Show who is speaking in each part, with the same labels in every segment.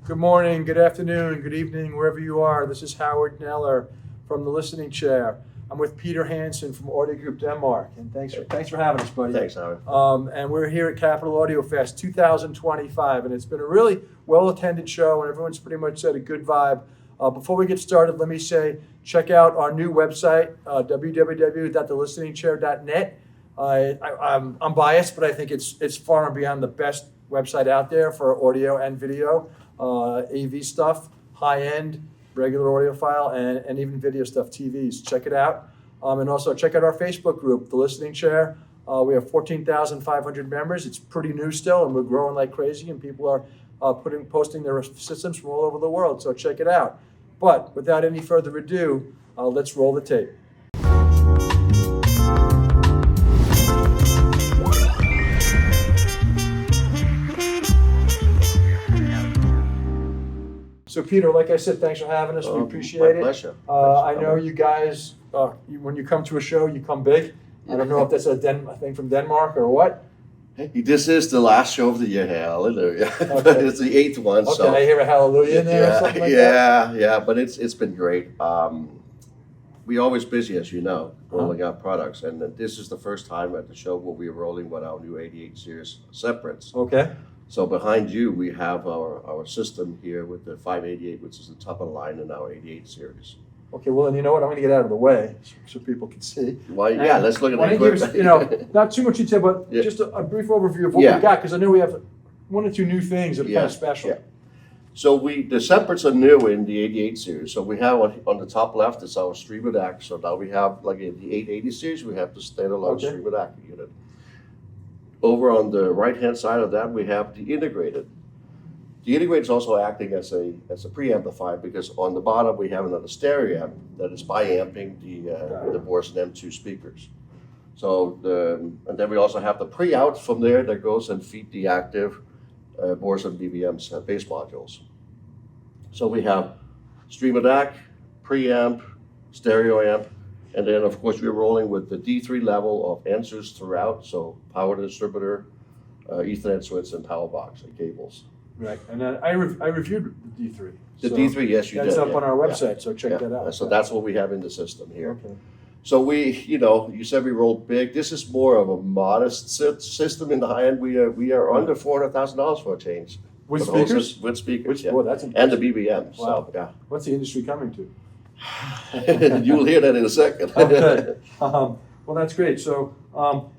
Speaker 1: Good morning, good afternoon, good evening, wherever you are. This is Howard Kneller from the Listening Chair. I'm with Peter Hansen from Audio Group Denmark, and thanks for having us, buddy.
Speaker 2: Thanks, Howard.
Speaker 1: And we're here at Capital AudioFest 2025, and it's been a really well-attended show, and everyone's pretty much said a good vibe. Before we get started, let me say, check out our new website, www.thelisteningchair.net. I'm biased, but I think it's far and beyond the best website out there for audio and video, AV stuff, high-end, regular audiophile, and even video stuff, TVs. Check it out. And also check out our Facebook group, The Listening Chair. We have 14,500 members. It's pretty new still, and we're growing like crazy, and people are posting their systems from all over the world, so check it out. But without any further ado, let's roll the tape. So Peter, like I said, thanks for having us. We appreciate it.
Speaker 2: My pleasure.
Speaker 1: I know you guys, when you come to a show, you come big. I don't know if that's a thing from Denmark or what.
Speaker 2: Hey, this is the last show of the year. Hallelujah.
Speaker 1: Okay.
Speaker 2: It's the 8th one.
Speaker 1: Okay,
Speaker 2: So
Speaker 1: I hear a hallelujah in there or something like that.
Speaker 2: Yeah, but it's been great. We're always busy, as you know, rolling out products, and this is the first time at the show where we're rolling with our new 88 series separates.
Speaker 1: Okay.
Speaker 2: So behind you, we have our system here with the 588, which is the top of the line in our 88 series.
Speaker 1: Okay, well, then you know what? I'm going to get out of the way so people can see.
Speaker 2: Well, yeah, let's look at
Speaker 1: Why
Speaker 2: the
Speaker 1: don't you give
Speaker 2: equipment.
Speaker 1: us, not too much detail, but
Speaker 2: Yeah.
Speaker 1: just a brief overview of what
Speaker 2: Yeah.
Speaker 1: we got, because I know we have one or two new things that are kind of special.
Speaker 2: Yeah. So the separates are new in the 88 series. So we have on the top left is our Streamer DAC. So now we have, like in the 880 series, we have the standalone Streamer DAC unit. Over on the right-hand side of that, we have the integrated. The integrated is also acting as a preamplifier, because on the bottom we have another stereo amp that is bi-amping the Borson M2 speakers. So and then we also have the pre-out from there that goes and feed the active Borson BBM's bass modules. So we have Streamer DAC, preamp, stereo amp, and then of course we're rolling with the D3 level of answers throughout. So power distributor, Ethernet switch, and power box and cables.
Speaker 1: Right, and I reviewed the D3.
Speaker 2: The
Speaker 1: So
Speaker 2: D3, yes, you did.
Speaker 1: that's up
Speaker 2: yeah.
Speaker 1: on our website, so check that out.
Speaker 2: So that's what we have in the system here.
Speaker 1: Okay.
Speaker 2: So you said we rolled big. This is more of a modest system in the high end. We are under $400,000 for a change.
Speaker 1: With
Speaker 2: For the whole
Speaker 1: speakers?
Speaker 2: system, with speakers, yeah.
Speaker 1: Boy, that's
Speaker 2: And
Speaker 1: impressive.
Speaker 2: the BBM.
Speaker 1: Wow.
Speaker 2: So yeah.
Speaker 1: What's the industry coming to?
Speaker 2: You'll hear that in a second.
Speaker 1: Okay. Well, that's great. So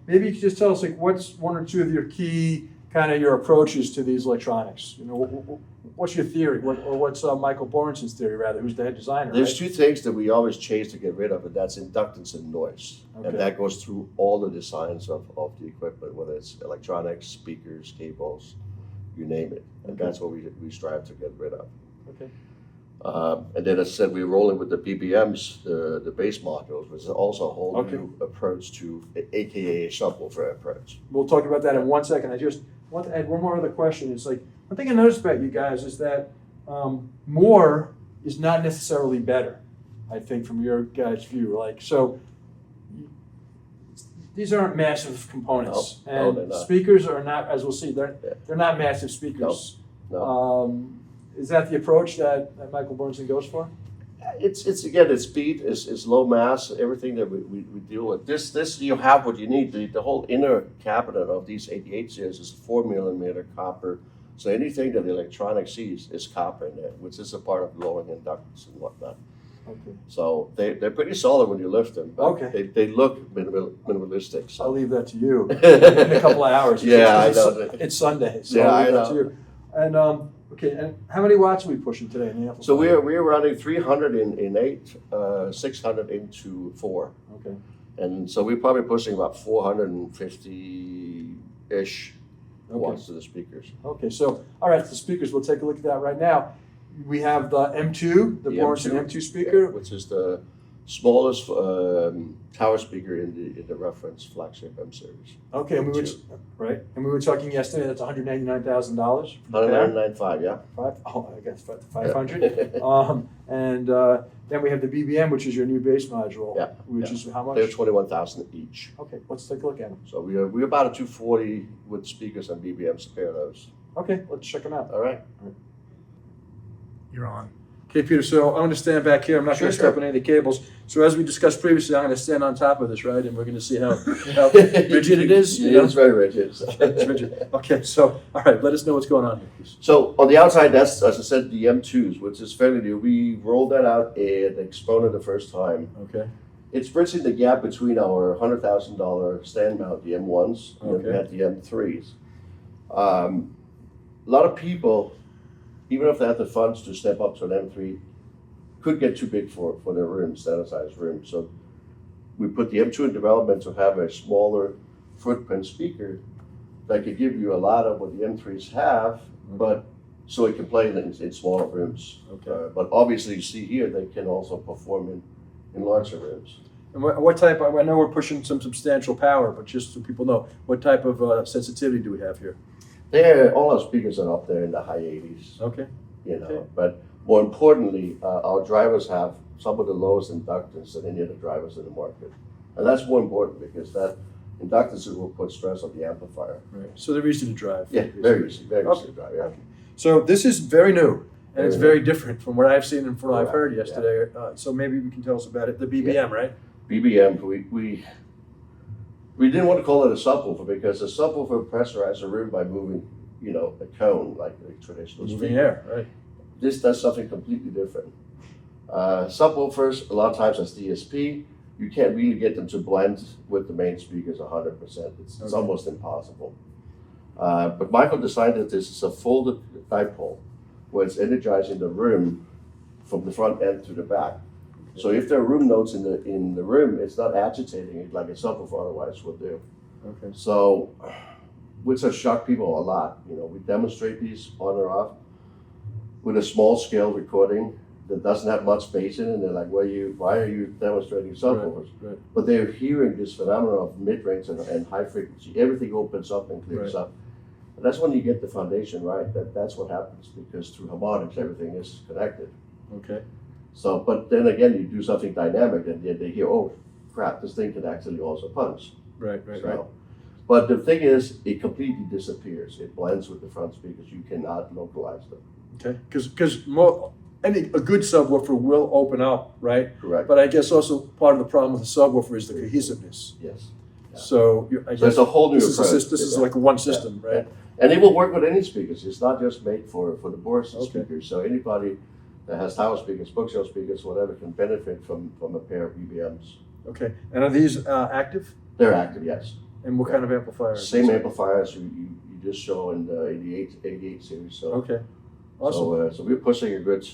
Speaker 1: maybe you could just tell us, like, what's one or two of your key kind of your approaches to these electronics? You know, what's your theory? What's Michael Borenson's theory, rather? Who's the head designer?
Speaker 2: There's
Speaker 1: right?
Speaker 2: two things that we always chase to get rid of, and that's inductance and noise.
Speaker 1: Okay.
Speaker 2: And that goes through all the designs of the equipment, whether it's electronics, speakers, cables, you name it. And that's what we strive to get rid of.
Speaker 1: Okay.
Speaker 2: And then, as I said, we're rolling with the BBMs, the bass modules, which is also a whole new approach to, AKA a subwoofer approach.
Speaker 1: We'll talk about that in 1 second. I just want to add one more other question. It's like, one thing I noticed about you guys is that more is not necessarily better, I think, from your guys' view. Like, so these aren't massive components.
Speaker 2: No,
Speaker 1: and
Speaker 2: they're not.
Speaker 1: speakers are not, as we'll see, they're not massive speakers.
Speaker 2: No.
Speaker 1: Is that the approach that Michael Bornson goes for?
Speaker 2: It's again, it's speed, it's low mass, everything that we deal with. This you have what you need. The whole inner cabinet of these 88 series is 4mm copper. So anything that the electronic sees is copper in there, which is a part of lowering inductance and whatnot.
Speaker 1: Okay.
Speaker 2: So they're pretty solid when you lift them. But
Speaker 1: Okay.
Speaker 2: They look minimalistic. So.
Speaker 1: I'll leave that to you in a couple of hours.
Speaker 2: Yeah, I know.
Speaker 1: It's Sunday, so
Speaker 2: Yeah,
Speaker 1: I'll leave
Speaker 2: I
Speaker 1: that
Speaker 2: know.
Speaker 1: to you. And okay, and how many watts are we pushing today in the amplifier?
Speaker 2: So we're running 300 in 8, 600 into 4.
Speaker 1: Okay.
Speaker 2: And so we're probably pushing about 450-ish watts to the speakers.
Speaker 1: Okay, so, all right, the speakers, we'll take a look at that right now. We have the M2, the Bornson M2 speaker.
Speaker 2: Which is the smallest tower speaker in the reference flagship M series.
Speaker 1: Okay, and we were talking yesterday, that's $199,000.
Speaker 2: $199.5, yeah.
Speaker 1: I guess 500. And then we have the BBM, which is your new bass module, which is how much?
Speaker 2: They're $21,000 each.
Speaker 1: Okay, let's take a look at them.
Speaker 2: So we're about a 240 with speakers and BBMs, a pair of those.
Speaker 1: Okay, let's check them out.
Speaker 2: All right.
Speaker 3: you're on.
Speaker 1: Okay, Peter, so I'm going to stand back here. I'm not going to step on any of the cables. So as we discussed previously, I'm going to stand on top of this, right? And we're going to see how rigid it is.
Speaker 2: Yeah, it's very rigid.
Speaker 1: It's rigid. Okay, so, all right, let us know what's going on here, please.
Speaker 2: So on the outside, that's, as I said, the M2s, which is fairly new. We rolled that out at Exponent the first time.
Speaker 1: Okay.
Speaker 2: It's bridging the gap between our $100,000 stand mount, the M1s, and then we
Speaker 1: Okay.
Speaker 2: had the M3s. A lot of people, even if they had the funds to step up to an M3, could get too big for their room, standard size room. So we put the M2 in development to have a smaller footprint speaker that could give you a lot of what the M3s have, but so it can play in smaller rooms.
Speaker 1: Okay.
Speaker 2: But obviously, you see here, they can also perform in larger rooms.
Speaker 1: And what type, I know we're pushing some substantial power, but just so people know, what type of sensitivity do we have here?
Speaker 2: All our speakers are up there in the high 80s.
Speaker 1: Okay.
Speaker 2: You know,
Speaker 1: Okay.
Speaker 2: but more importantly, our drivers have some of the lowest inductance than any of the drivers in the market. And that's more important because that inductance will put stress on the amplifier.
Speaker 1: Right. So they're easy to drive.
Speaker 2: Yeah, very easy to drive, yeah.
Speaker 1: So this is very new, and it's
Speaker 2: Very
Speaker 1: very different from what I've seen and from what I've heard
Speaker 2: Correct,
Speaker 1: yesterday. So maybe we can tell us about it. The BBM, right?
Speaker 2: BBM, we didn't want to call it a subwoofer because a subwoofer pressurizes a room by moving, you know, a cone like a traditional
Speaker 1: Moving
Speaker 2: speaker.
Speaker 1: air, right?
Speaker 2: This does something completely different. Subwoofers, a lot of times as DSP, you can't really get them to blend with the main speakers 100%. It's
Speaker 1: Okay.
Speaker 2: almost impossible. But Michael decided this is a folded dipole where it's energizing the room from the front end to the back. So if there are room nodes in the room, it's not agitating it like a subwoofer otherwise would do.
Speaker 1: Okay.
Speaker 2: So, which has shocked people a lot. You know, we demonstrate these on or off with a small scale recording that doesn't have much bass in it, and they're like, why are you demonstrating subwoofers?
Speaker 1: Right.
Speaker 2: But they're hearing this phenomenon of mid-range and high frequency. Everything opens up and clears
Speaker 1: Right.
Speaker 2: up. And that's when you get the foundation right. That's what happens because through harmonics, everything is connected.
Speaker 1: Okay.
Speaker 2: So, but then again, you do something dynamic and they hear, oh crap, this thing can actually also punch.
Speaker 1: Right.
Speaker 2: So, but the thing is, it completely disappears. It blends with the front speakers. You cannot localize them.
Speaker 1: Okay. Because a good subwoofer will open up, right?
Speaker 2: Correct.
Speaker 1: But I guess also part of the problem with the subwoofer is the cohesiveness.
Speaker 2: Yes. Yeah.
Speaker 1: So I
Speaker 2: So
Speaker 1: guess
Speaker 2: it's a whole new
Speaker 1: this
Speaker 2: approach.
Speaker 1: is like one system,
Speaker 2: Yeah.
Speaker 1: right?
Speaker 2: And it will work with any speakers. It's not just made for the Boris
Speaker 1: Okay.
Speaker 2: speakers. So anybody that has tower speakers, bookshelf speakers, whatever, can benefit from a pair of BBMs.
Speaker 1: Okay. And are these active?
Speaker 2: They're active, yes.
Speaker 1: And what kind of amplifier?
Speaker 2: Same amplifiers you just show in the 88 series. So,
Speaker 1: Okay. Awesome.
Speaker 2: so we're pushing a good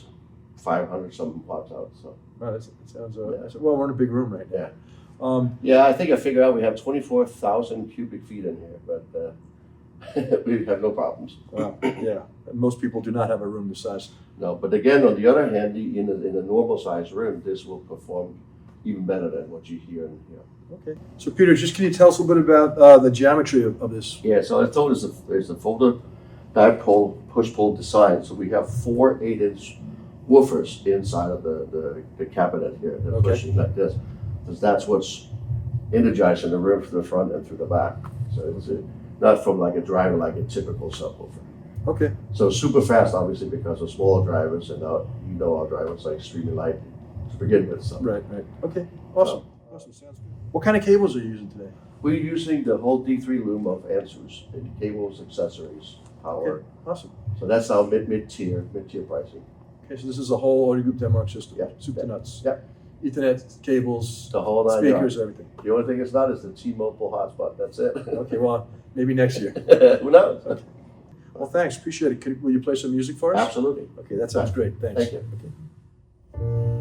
Speaker 2: 500 something watts out. So
Speaker 1: Wow, that sounds.
Speaker 2: Yeah.
Speaker 1: Well, we're in a big room right now.
Speaker 2: yeah. Yeah, I think I figured out we have 24,000 cubic feet in here, but we have no problems.
Speaker 1: Wow. Yeah. Most people do not have a room this size.
Speaker 2: No, but again, on the other hand, in a normal size room, this will perform even better than what you hear in here.
Speaker 1: Okay. So Peter, just can you tell us a little bit about the geometry of this?
Speaker 2: Yeah, so I told it's a folded dipole push-pull design. So we have 4 8-inch woofers inside of the cabinet here. They're
Speaker 1: Okay.
Speaker 2: pushing like this, because that's what's energizing the room through the front and through the back. So it's not from like a driver like a typical subwoofer.
Speaker 1: Okay.
Speaker 2: So super fast, obviously, because of smaller drivers, and our drivers are extremely light to begin with. So
Speaker 1: Right. Okay. Awesome. Awesome. Sounds good. What kind of cables are you using today?
Speaker 2: we're using the whole D3 loom of answers, cables, accessories, power.
Speaker 1: Okay. Awesome.
Speaker 2: So that's our mid-tier pricing.
Speaker 1: Okay. So this is a whole audio group Denmark system.
Speaker 2: Yeah.
Speaker 1: Soup to nuts.
Speaker 2: Yeah.
Speaker 1: Ethernet cables,
Speaker 2: The whole 9
Speaker 1: speakers,
Speaker 2: yards.
Speaker 1: everything.
Speaker 2: The only thing it's not is the T-Mobile hotspot. That's it.
Speaker 1: Okay. Well, maybe next year.
Speaker 2: Who knows?
Speaker 1: Okay. Well, thanks. Appreciate it. Will you play some music for us?
Speaker 2: Absolutely.
Speaker 1: Okay. That sounds great. Thanks.
Speaker 2: Thank you.
Speaker 1: Okay.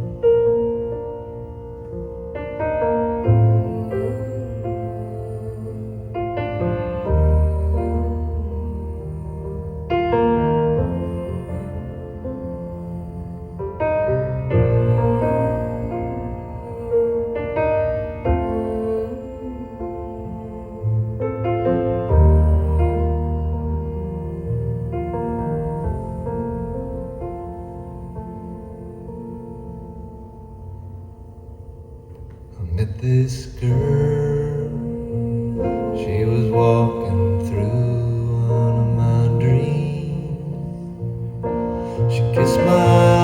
Speaker 4: I met this girl, she was walking through one of my dreams. She kissed my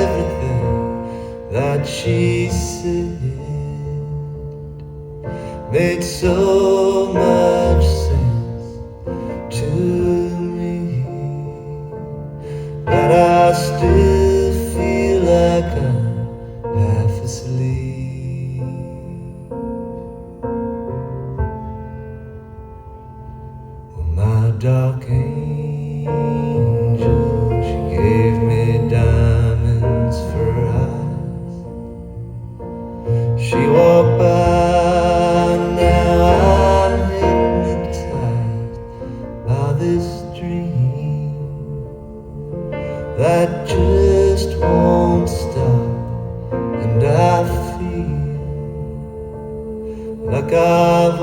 Speaker 4: everything that she said made so much sense to me that I still feel like I'm half asleep. Oh, my dark angel, she gave me diamonds for eyes. She walked by, now I'm hypnotized by this dream that just won't stop, and I feel like I've